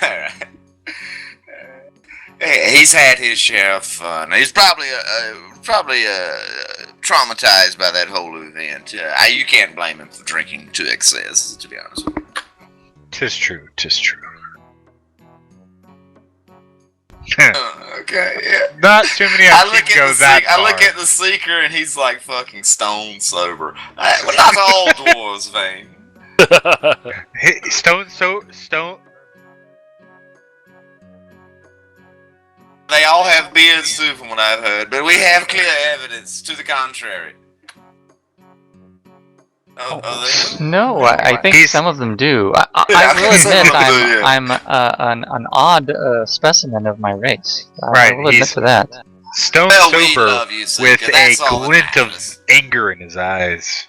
Alright. He's had his share of fun. He's probably traumatized by that whole event. You can't blame him for drinking to excess, to be honest with you. Tis true. Okay, yeah. Not too many options go that far. I look at the Seeker and he's like fucking stone sober. Well, not all dwarves, Vayne. Stone. They all have beards too, from what I've heard, but we have clear evidence to the contrary. No, I think some of them do. I will admit I'm an odd specimen of my race. Right, I will admit to that. Stone sober with a glint of anger in his eyes.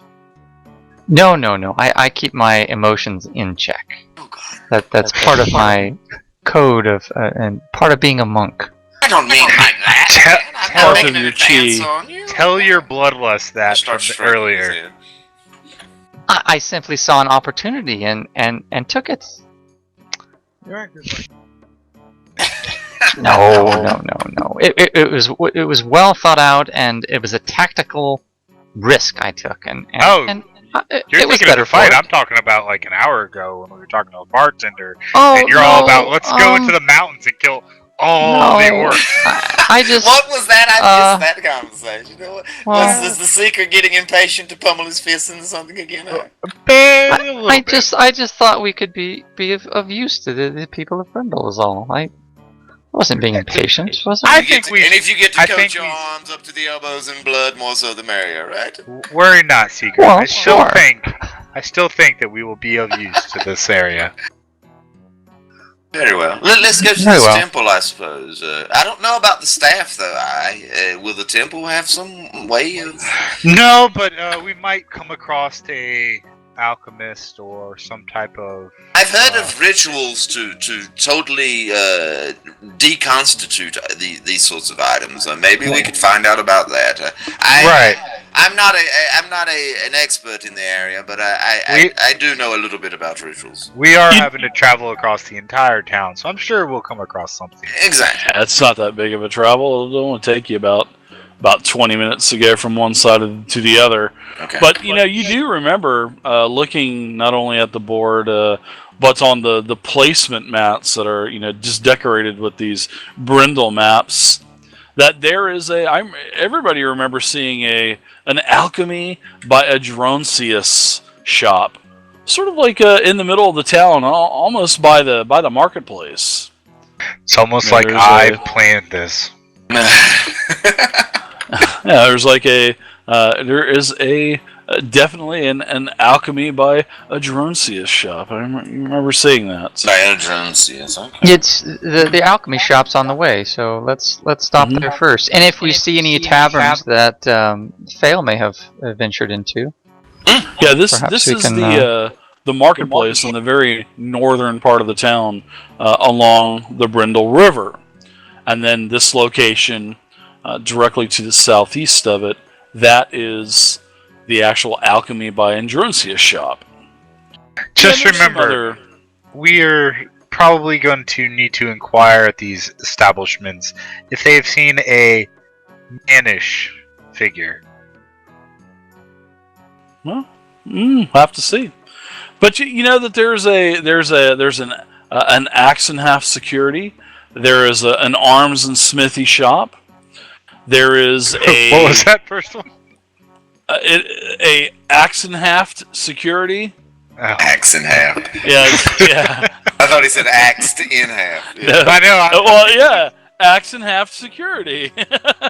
No. I keep my emotions in check. Oh God. That's part of my code of and part of being a monk. I don't mean like that. Part of your chi. Tell your bloodlust that from earlier. I simply saw an opportunity and took it. You're good. No. It was well thought out, and it was a tactical risk I took, and it was better fight. for it. I'm talking about like an hour ago when we were talking to a bartender, and you're all about let's go into the mountains and kill all the orcs. I just. What was that? I missed that conversation. You know what? Was the Seeker getting impatient to pummel his fist into something again? I just thought we could be of use to the people of Brindle. Was all. I wasn't being impatient, was I? And if you get to coat your arms up to the elbows in blood, more so the merrier, right? Worry not, Seeker. Well, I still think that we will be of use to this area. Very well. Let's go to this temple, I suppose. I don't know about the staff, though. Will the temple have some way of... No, but we might come across a alchemist or some type of... I've heard of rituals to totally deconstitute these sorts of items. Maybe we could find out about that. Right. I'm not an expert in the area, but I do know a little bit about rituals. We are having to travel across the entire town, so I'm sure we'll come across something. Exactly. Yeah, it's not that big of a travel. It'll only take you about 20 minutes to go from one side to the other. Okay. But you do remember looking not only at the board, but on the placement mats that are just decorated with these Brindle maps. That there is everybody remembers seeing an alchemy by a Adroncius shop, sort of like in the middle of the town, almost by the marketplace. It's almost like I planned this. Yeah, there's like there is definitely an alchemy by a Adroncius shop. I remember seeing that. By Adroncius, okay. It's the alchemy shop's on the way, so let's stop there first. And if we see any taverns that Phael may have ventured into, yeah, this is the marketplace in the very northern part of the town, along the Brindle River, and then this location directly to the southeast of it, that is the actual alchemy by Adroncius shop. Just remember, we're probably going to need to inquire at these establishments if they've seen a mannish figure. Well, have to see. But you know that there's an axe and half security. There is an arms and smithy shop. There is a what was that first one? A axe and half security. Oh. Axe in half. Yeah. I thought he said axed in half. Yeah. No. I know. Well, yeah, axe and half security.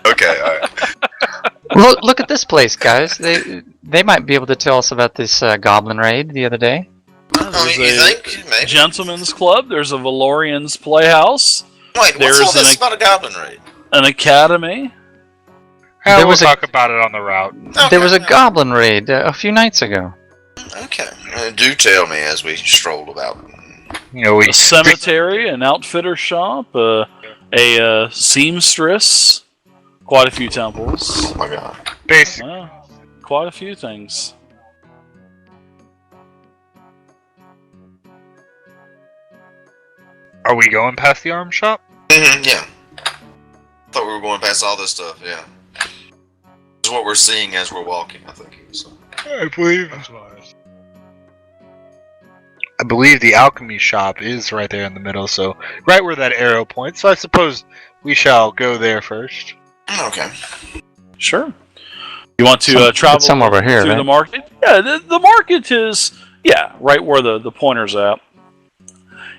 Okay, all right. Look at this place, guys. They might be able to tell us about this goblin raid the other day. There's you think? Maybe. Gentleman's Club. There's a Valorian's Playhouse. Wait, what's all this about a goblin raid? An academy. We'll talk about it on the route. Okay. There was a goblin raid a few nights ago. Okay. Do tell me as we stroll about. A cemetery, an outfitter shop, a seamstress, quite a few temples. Oh my god. Basically. Quite a few things. Are we going past the arms shop? Yeah. Thought we were going past all this stuff, yeah. This is what we're seeing as we're walking, I think. So. I believe the alchemy shop is right there in the middle, so right where that arrow points. So I suppose we shall go there first. Okay. Sure. You want to travel somewhere over here, through right? the market? Yeah, the market is right where the pointer's at.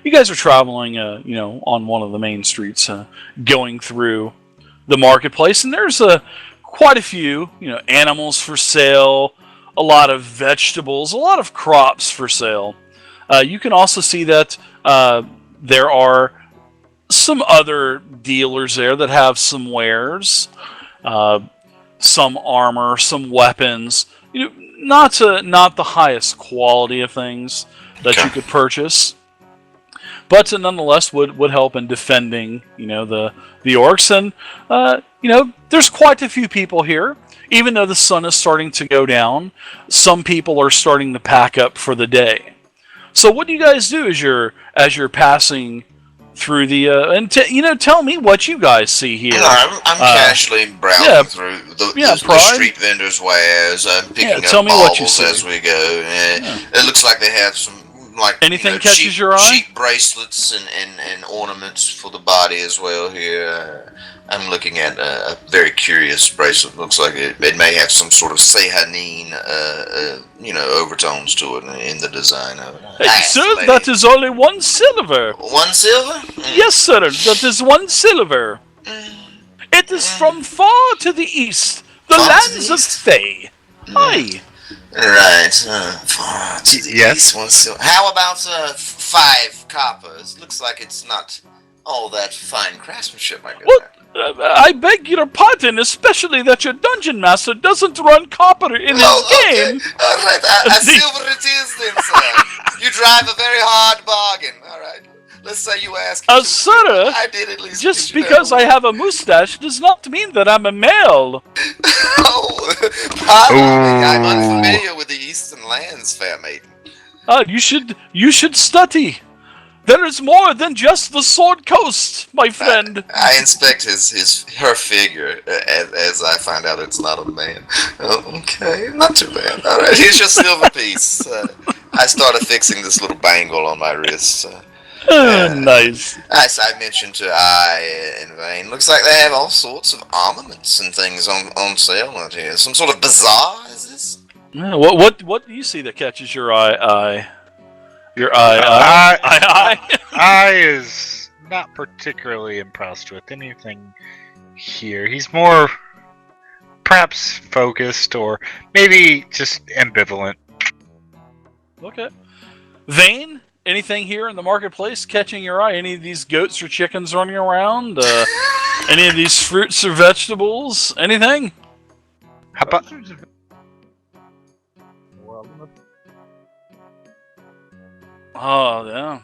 You guys are traveling, on one of the main streets, going through the marketplace, and there's quite a few, animals for sale, a lot of vegetables, a lot of crops for sale. You can also see that there are some other dealers there that have some wares, some armor, some weapons. Not the highest quality of things that you could purchase, but nonetheless would help in defending, the orcs. And there's quite a few people here. Even though the sun is starting to go down, some people are starting to pack up for the day. So what do you guys do as you're passing through the tell me what you guys see here. I'm casually browsing through the street vendors' wares. I'm picking up baubles as we go. It looks like they have some anything catches your eye? Cheap bracelets and ornaments for the body as well here. I'm looking at a very curious bracelet. Looks like it may have some sort of Sehanine, overtones to it in the design of it. Hey, sir, that is only 1 silver. 1 silver? Yes, sir, that is 1 silver. It is from far to the east, the lands of Fae. Aye. Right, far to the east, 1 silver. How about 5 coppers? Looks like it's not all that fine craftsmanship, my good man. I beg your pardon, especially that your dungeon master doesn't run copper in his game. All right, a silver it is then, sir. You drive a very hard bargain. All right, let's say you ask. Sir, I did at least. Just because I have a mustache does not mean that I'm a male. I'm unfamiliar with the eastern lands, fair maiden. You should study. There is more than just the Sword Coast, my friend. I inspect her figure as I find out it's not a man. Okay, not too bad. All right, here's your silver piece. I started fixing this little bangle on my wrist. Nice. As I mentioned to I and Vayne, looks like they have all sorts of armaments and things on sale out here. Some sort of bazaar, is this? What do you see that catches your eye? Your eye. I is not particularly impressed with anything here. He's more perhaps focused or maybe just ambivalent. Okay. Vayne, anything here in the marketplace catching your eye? Any of these goats or chickens running around? Any of these fruits or vegetables? Anything? How about... Oh, yeah.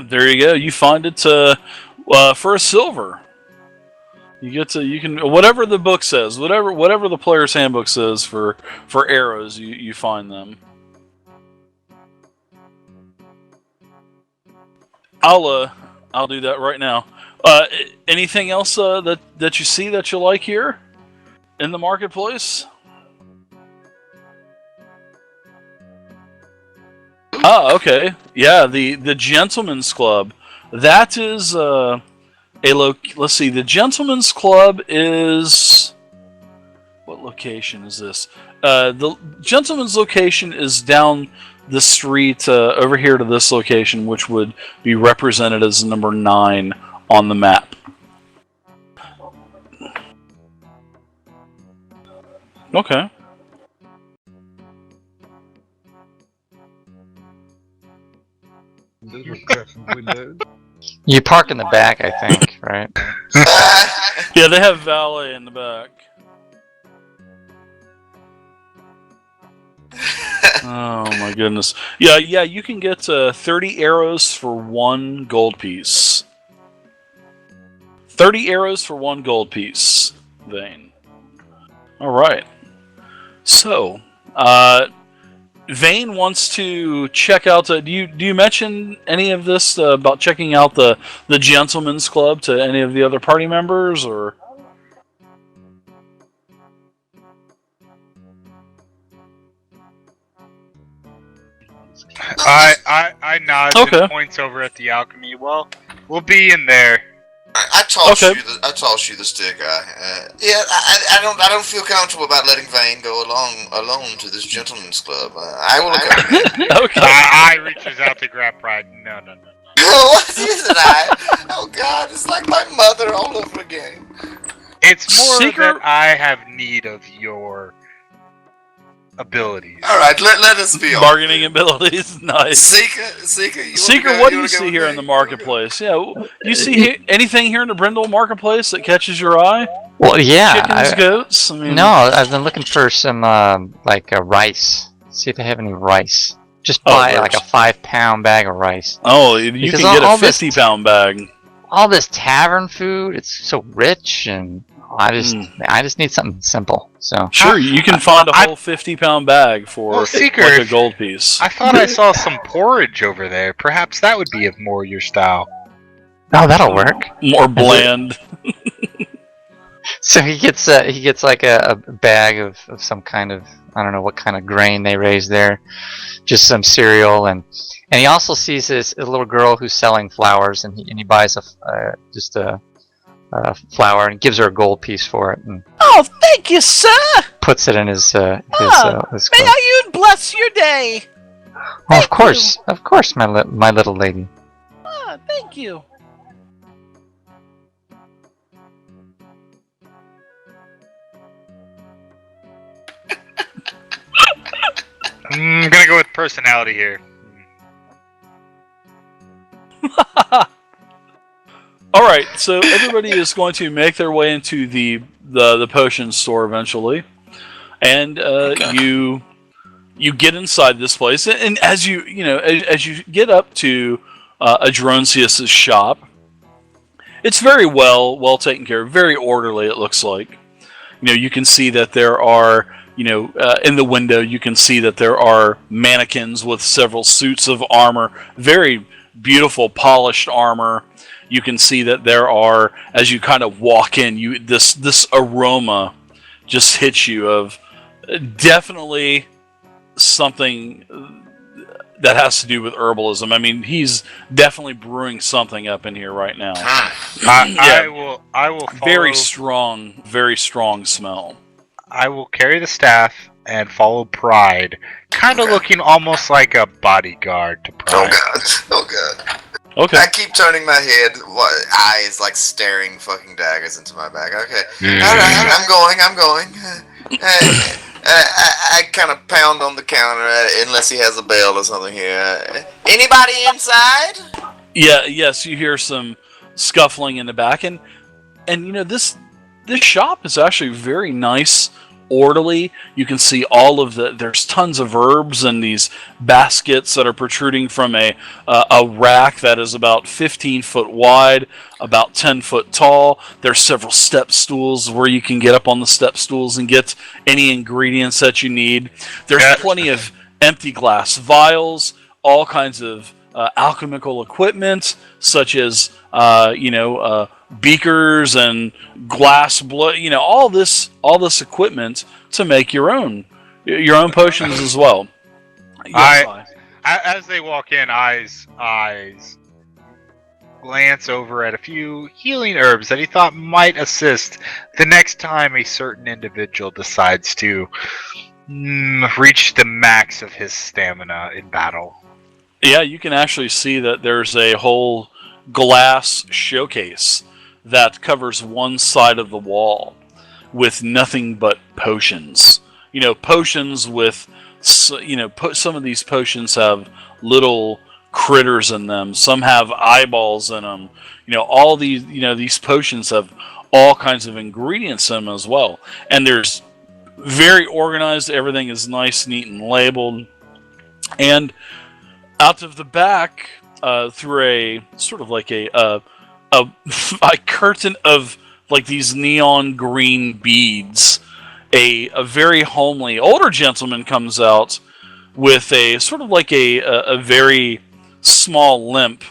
There you go. You find it for a silver. You can whatever the book says, whatever the player's handbook says for arrows, you find them. I'll do that right now. Anything else that you see that you like here in the marketplace? Okay. Yeah, the Gentleman's Club. That is let's see. The Gentleman's Club is what location is this? The Gentleman's location is down the street over here to this location, which would be represented as number 9 on the map. Okay. You park in the back, I think, right? Yeah, they have valet in the back. Oh my goodness. Yeah, you can get 30 arrows for 1 gold piece. 30 arrows for 1 gold piece, Vayne. All right. So, Vayne wants to check out. Do you mention any of this about checking out the Gentlemen's Club to any of the other party members, or? I nod and points over at the alchemy. Well, we'll be in there. I toss you the stick. I don't feel comfortable about letting Vayne go alone to this gentleman's club. I will accompany. Okay. I reaches out to grab Pryde. No. What is it? Oh God, it's like my mother all over again. It's more that I have need of your abilities. All right, let us be bargaining abilities. Nice. Seeker, what do you see here in the marketplace? Yeah, you see anything here in the Brindle marketplace that catches your eye? Well, yeah. Chickens, goats. I mean, no, I've been looking for some rice. See if they have any rice. Just buy like a 5-pound bag of rice. Oh, you can get a 50-pound bag. All this tavern food, it's so rich, and I just need something simple. So sure, you can find a whole 50-pound bag for Seeker, like a gold piece. I thought I saw some porridge over there. Perhaps that would be of more your style. Oh, that'll work. More bland. So he gets like a bag of some kind of, I don't know what kind of grain they raise there, just some cereal, and he also sees a little girl who's selling flowers, and he buys just a flower and gives her a gold piece for it. And oh, thank you, sir. Puts it in his may I you bless your day. Oh, of course, my little lady. Ah, thank you. I'm gonna go with personality here. All right, so everybody is going to make their way into the potion store eventually, and you get inside this place, and as you get up to Adronsius's shop, it's very well taken care of, very orderly. It looks like, you can see that there are. In the window, you can see that there are mannequins with several suits of armor, very beautiful, polished armor. You can see that there are, as you kind of walk in, this aroma just hits you of definitely something that has to do with herbalism. I mean, he's definitely brewing something up in here right now. I will follow. Very strong smell. I will carry the staff and follow Pryde, kind of looking almost like a bodyguard to Pryde. Oh God. Okay. I keep turning my head, eyes like staring fucking daggers into my back. Okay. Alright, I'm going. I kind of pound on the counter unless he has a bell or something here. Anybody inside? Yeah, yes, you hear some scuffling in the back, and this shop is actually very nice, orderly. You can see all of there's tons of herbs in these baskets that are protruding from a rack that is about 15 foot wide, about 10 foot tall. There's several step stools where you can get up on the step stools and get any ingredients that you need. There's plenty of empty glass vials, all kinds of alchemical equipment, such as beakers and glass blood, all this equipment to make your own potions as well. Yes, as they walk in, eyes glance over at a few healing herbs that he thought might assist the next time a certain individual decides to reach the max of his stamina in battle. Yeah, you can actually see that there's a whole glass showcase that covers one side of the wall with nothing but potions. Potions with, some of these potions have little critters in them. Some have eyeballs in them. All these potions have all kinds of ingredients in them as well. And there's very organized. Everything is nice, neat, and labeled. And out of the back, through a sort of like a a curtain of like these neon green beads. A very homely older gentleman comes out with a sort of like a very small limp